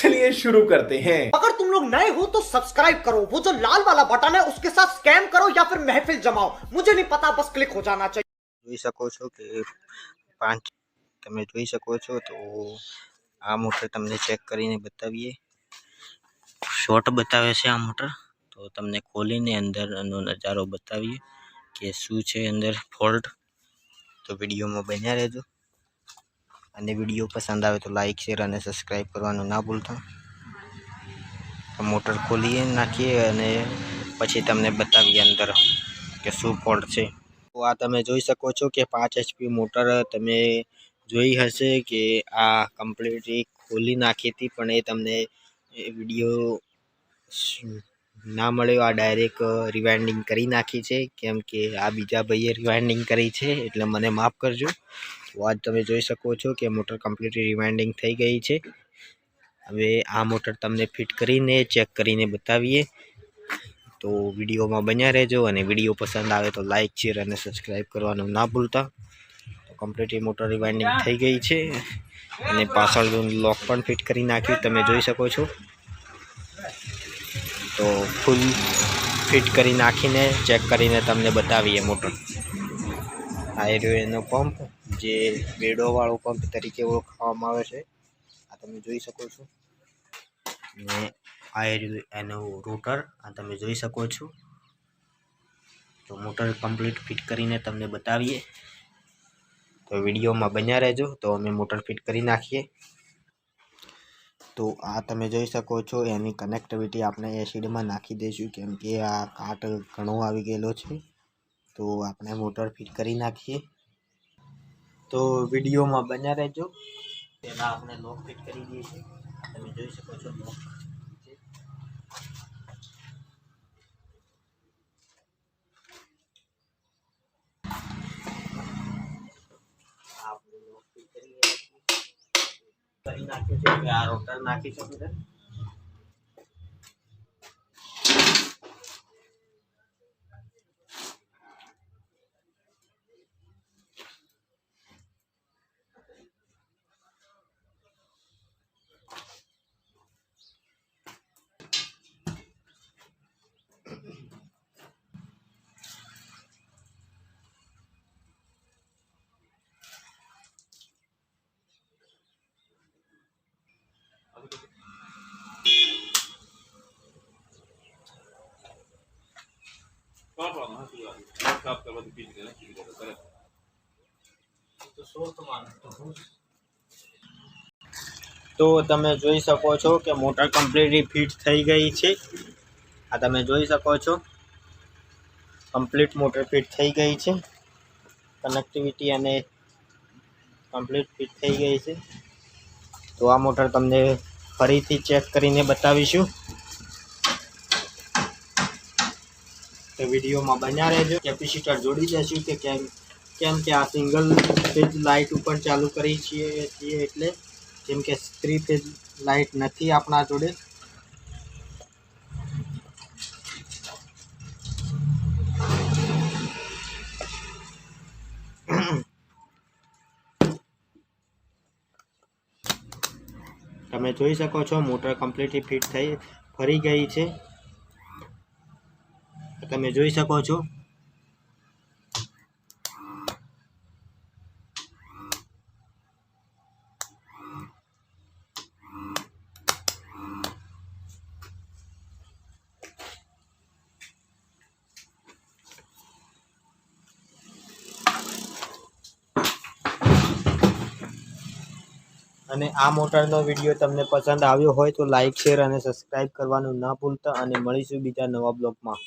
चलिए शुरू करते हैं। अगर तुम लोग नए हो तो सब्सक्राइब करो, वो जो लाल वाला बटन है उसके साथ स्कैम करो या फिर महफिल जमाओ, मुझे नहीं पता, बस क्लिक हो जाना चाहिए। જોઈ શકો છો કે 5 તમે જોઈ શકો છો તો આ મોટર તમને ચેક કરીને બતાવીએ। શોર્ટ બતાવે છે આ મોટર, તો તમને ખોલીને અંદરનો નજારો બતાવીએ કે શું છે અંદર ફોલ્ટ। તો વિડીયોમાં બન્યા રહેજો અને વિડીયો પસંદ આવે તો લાઈક શેર અને સબસ્ક્રાઈબ કરવાનું ના ભૂલતા। તો મોટર ખોલીએ નાખીએ અને પછી તમને બતાવીએ અંદર કે શું ફોલ્ટ છે। તો આ તમે જોઈ શકો છો કે 5 HP મોટર તમે જોઈ હશે કે આ કમ્પ્લીટલી ખોલી નાખી હતી, પણ એ તમને વિડીયો ના મળ્યો। આ ડાયરેક્ટ રિવાઇન્ડિંગ કરી નાખી છે, કેમ કે આ બીજા ભાઈએ રિવાઇન્ડિંગ કરી છે, એટલે મને માફ કરજો। તો આજ તમે જોઈ શકો છો કે મોટર કમ્પ્લીટલી રિવાઇન્ડિંગ થઈ ગઈ છે। હવે આ મોટર તમને ફિટ કરીને ચેક કરીને બતાવીએ, તો વિડીયોમાં બન્યા રહેજો અને વિડીયો પસંદ આવે તો લાઈક શેર અને સબસ્ક્રાઈબ કરવાનું ના ભૂલતા। તો કમ્પ્લીટલી મોટર રિવાઇન્ડિંગ થઈ ગઈ છે અને પાછળ લોક પણ ફિટ કરી નાખ્યું તમે જોઈ શકો છો। તો ફૂલ ફિટ કરી નાખીને ચેક કરીને તમને બતાવીએ મોટર। આ એનો પંપ જે બેડોવાળો પંપ તરીકે ઓળખવામાં આવે છે, આ તમે જોઈ શકો છો। ને આ એનો રોટર આ તમે જોઈ શકો છો। તો મોટર કમ્પ્લીટ ફિટ કરીને તમને બતાવીએ, તો વિડીયોમાં બન્યા રહેજો। તો અમે મોટર ફિટ કરી નાખીએ। તો આ તમે જોઈ શકો છો એની કનેક્ટિવિટી આપણે એસિડમાં નાખી દઈશું, કેમ કે આ કાટ ઘણો આવી ગયેલો છે। તો આપણે મોટર ફિટ કરી નાખીએ, તો વિડીયોમાં બન્યા રહેજો। પહેલાં આપણે લોક ફિટ કરી દઈએ છીએ, તમે જોઈ શકો છો લોક છે। આપણે લોક ફિટ કરી નાખ્યું છે કે આ રોટર નાખીશું અંદર। તો તમે જોઈ શકો છો કે મોટર કમ્પ્લીટલી ફિટ થઈ ગઈ છે। આ તમે જોઈ શકો છો કમ્પ્લીટ મોટર ફિટ થઈ ગઈ છે, કનેક્ટિવિટી અને કમ્પ્લીટ ફિટ થઈ ગઈ છે। તો આ મોટર તમને ફરીથી ચેક કરીને બતાવીશું, તો વિડીયોમાં બન્યા રહેજો। કેપેસિટર જોડી દઈશું કે કેમ કે આ સિંગલ ફેઝ લાઇટ ઉપર ચાલુ કરી છીએ એટલે, કેમ કે 3 ફેઝ લાઇટ નથી આપણા જોડે। તમે જોઈ શકો છો મોટર કમ્પ્લીટલી ફિટ થઈ ફરી ગઈ છે, તમે જોઈ શકો છો। અને આ મોટરનો વિડીયો તમને પસંદ આવ્યો હોય તો લાઈક શેર અને સબસ્ક્રાઈબ કરવાનું ના ભૂલતા, અને મળીશું બીજા નવા બ્લોગમાં।